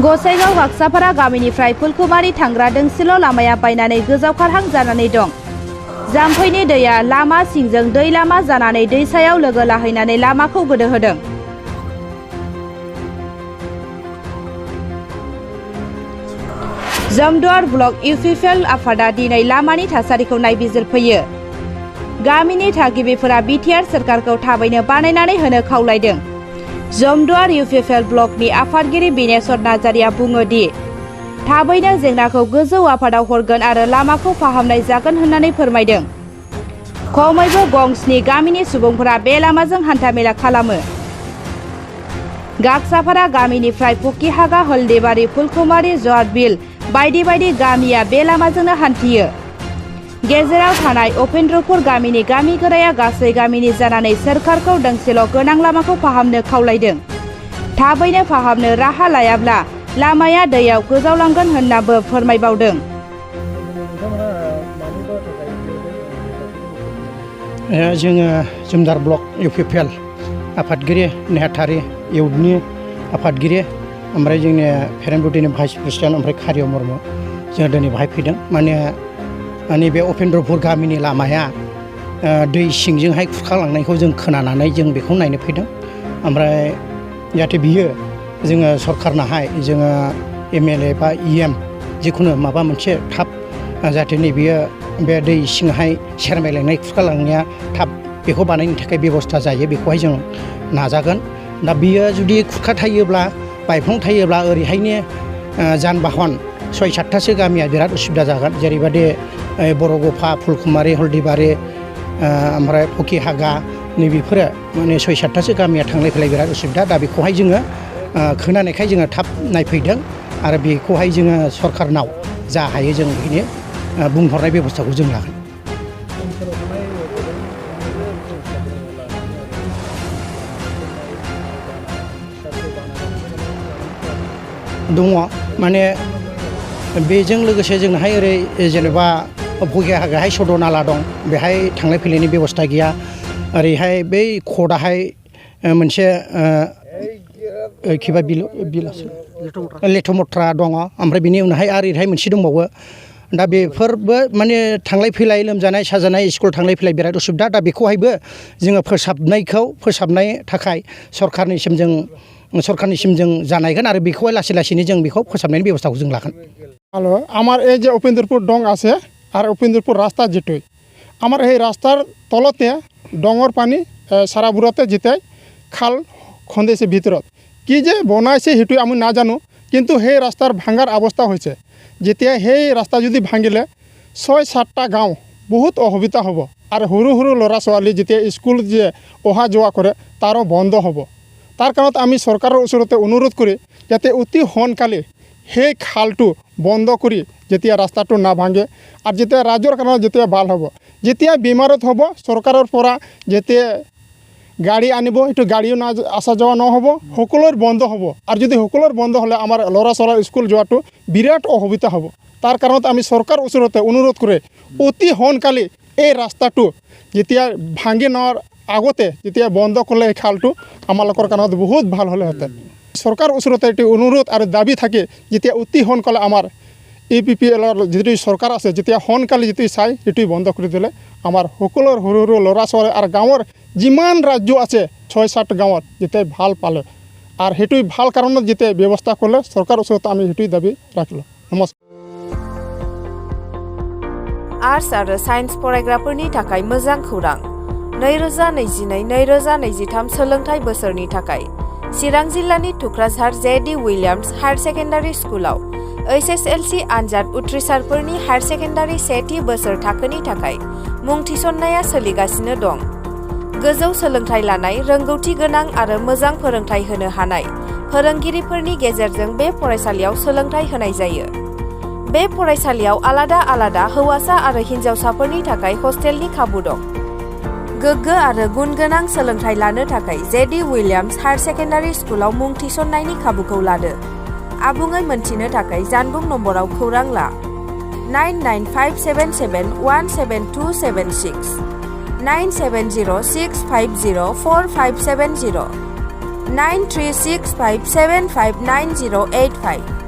गसाइगाव गागसापारा गामिनिफ्राय फुलकुमारि थांग्रा दोंसेल' लामाया बायनानै गोजावखारहां जानानै दं। जाम्फैनि दैया लामा सिंजों दै लामा जानानै दैसायाव लोगो लाहैनानै लामाखौ गोदोहोदों। जमदुवार ब्लक इउपिपिएल आफादा दिनै लामानि थासारिखौ नायबिजिरफैयो। गामिनि थागिबिफोरा बिटिआर सोरखारखौ थाबैनो बानायनानै होनो खावलायदों। जमदुवार इउपिपिएल ब्लकनि आफादगिरि बिनेश्वर नार्जारिया बुङो दि थाबैनो जेंनाखौ गोजौ आफादाव हरगोन आरो लामाखौ फाहामनाय जागोन होननानै फोरमायदों। खमैबो गंस्नि गामिनि सुबुंफोरा बे लामाजों हान्थामेला खालामो। गागसापारा गामिनिफ्राय फकिहागा, हल्दिबारि, फुलकुमारि, जवातबिल बायदि बायदि गामिया बे लामाजोंनो हान्थियो। गेजेराव थानाय उपेन्द्रपुर गामिनि गामि गोराया गासै गामिनि जानानै सोरखारखौ दोंसेल' गोनां लामाखौ फाहामनो खावलायदों। थाबैनो फाहामनो राहा लायाब्ला लामाया दैयाव गोजावलांगोन होननाबो फोरमायबावदों। जोङो जमदुवार ब्लक इउपिपिएल आफादगिरि नेहाथारि इउथनि आफादगिरि ओमफ्राय जोंनि फेरेंगुटिनि भाइस प्रेसिडेन्ट ओमफ्राय खारिय मुर्मु जों दिनै बाहाय फैदों। माने बे उपेन्द्रपुर गामिनि लामाया दै सिंजोंहाय खुरखालांनायखौ जों खोनानानै जों बेखौ नायनो फैदों। ओमफ्राय जाहाथे बियो जोङो सरकारनाहाय जोङो एमएलए बा इएम जिखुनु माबा मोनसे थाब जाहाथे नैबेयो बे दै सिंहाय सेरमायलांनाय खुरखालांनाया थाब बेखौ बानायनो थाखाय बेबस्था जायो बेखौहाय जों नाजागोन। दा बियो जुदि खुरखाथायोब्ला बायफ्लं थायोब्ला ओरैहायनो जान-बाहन 6-7थासो गामिया बिराद उसुबिदा जागोन। जेरैबायदि बरगफा, फुलकुमारि, हल्दिबारि ओमफ्राय फकिहागा नैबेफोरो माने 6-7थासो गामिया थांलाय फैलाय बिराद उसुबिदा। दा बेखौहाय जोङो खोनानायखाय जोङो थाब नायफैदों आरो बेखौहाय जोङो सरकारनाव जा हायो जों बेनि बुंहरनाय बेबस्थाखौ जों लागोन। दङ माने बेजों लोगोसे जोंहाय ओरै जेनेबा फकिहागाहाय सद नाला दं, बेहाय थांलाय फैलायनि बेबस्था गैया। ओरैहाय बै खदाहाय मोनसे खिबा लेथ'मथ्रा दङ। ओमफ्राय बिनि उनावहाय आरो ओरैहाय मोनसे दंबावो। दा बेफोरबो माने थांलाय फैलाय लोमजानाय साजानाय स्कुल थांलाय फैलाय बिराद उसुबिदा। दा बेखौहायबो जोङो फोसाबनाय थाखाय सरकारनिसिम जों जानायगोन आरो बेखौहाय लासै लासैनो जों बेखौ फोसाबनायनि बेबस्थाखौ जों लागोन। হ্যালো, আমার এই যে উपेन्द्रपुर ডং আছে আর উपेन्द्रपुर রাস্তা যেটুই আমার এই রাস্তার তলতে ডঙর পানি সারা বুড়াতে যেতে খাল খন্দেছে ভিতরত কি যে বনাইছে সেইটোই আমি নাজানো, কিন্তু সেই রাস্তার ভাঙার অবস্থা হয়েছে। যেতিয়া সেই রাস্তা যদি ভাঙিলে 6-7টা গাঁও বহুত অসুবিধা হ'ব আর সৰু সৰু ল'ৰা ছোৱালী যেতিয়া স্কুল যে অহা যোৱা কৰে তাৰো বন্ধ হ'ব। তাৰ কাৰণত আমি চৰকাৰৰ ওচৰতে অনুৰোধ কৰি যাতে অতি সোনকালে সেই খালটো বন্ধ কৰি যেতিয়া ৰাস্তাটো নাভাঙে আৰু যেতিয়া ৰাজ্যৰ কাৰণে যেতিয়া ভাল হ'ব, যেতিয়া বেমাৰত হ'ব চৰকাৰৰ পৰা যেতিয়া গাড়ী আনিব সেইটো গাড়ীও না আসা যোৱা নহ'ব, সকলোৰে বন্ধ হ'ব। আৰু যদি সকলোৰে বন্ধ হ'লে আমাৰ ল'ৰা ছোৱালীৰ স্কুল যোৱাটো বিৰাট অসুবিধা হ'ব। তাৰ কাৰণত আমি চৰকাৰৰ ওচৰতে অনুৰোধ কৰি অতি সোনকালে এই ৰাস্তাটো যেতিয়া ভাঙি নোৱাৰ আগতে যেতিয়া বন্ধ কৰিলে এই খালটো আমালোকৰ কাৰণত বহুত ভাল হ'লেহেঁতেন। চৰকাৰৰ ওচৰতে এটি অনুৰোধ আৰু দাবী থাকে যেতিয়া অতি সোনকালে আমাৰ ইউপিপিএলৰ যিটো চৰকাৰ আছে যেতিয়া সোনকালে যিটো চাই সেইটো বন্ধ কৰি দিলে আমাৰ সকলোৰ সৰু সৰু ল'ৰা ছোৱালী আৰু গাঁৱৰ যিমান ৰাজ্য আছে 6-7 গাঁৱত যেতিয়া ভাল পালে আৰু সেইটোৱে ভাল কাৰণত যেতিয়া ব্যৱস্থা কৰিলে চৰকাৰৰ ওচৰতে আমি সেইটোৱে দাবী ৰাখিলোঁ। নমস্কাৰ। आर्ट्स आरो साइन्स फरायग्राफोरनि थाखाय मोजां खौरां। 2022-2023 सोलोंथाइ बोसोरनि थाखाय चिरां जिल्लानि थुक्राझार जे.डि. उइलियाम्स हायार सेकेन्डारि स्कुलाव एचएसएलसि आनजाद उथ्रिसारफोरनि हायार सेकेन्डारि सेथि बोसोर थाखोनि थाखाय मुं थिसननाया सोलिगासिनो दं। गोजौ सोलोंथाइ लानाय, रोंगौथि गोनां आरो मोजां फोरोंथाइ होनो हानाय फोरोंगिरिफोरनि गेजेरजों बे फरायसालियाव सोलोंथाइ होनाय जायो। बे फरायसालियाव आलादा आलादा हौवासा आरो हिन्जावसाफोरनि थाखाय हस्टेलनि खाबु दं। गोग्गो आरो गुन गोनां सोलोंथाइ लानो थाखाय जे.डि. उइलियाम्स हायार सेकेन्डारि स्कुलाव मुं थिसननायनि खाबुखौ लादो। आबुङै मोनथिनो थाखाय जानबुं नम्बराव खौरां ला 99577172276 970650457 9365759085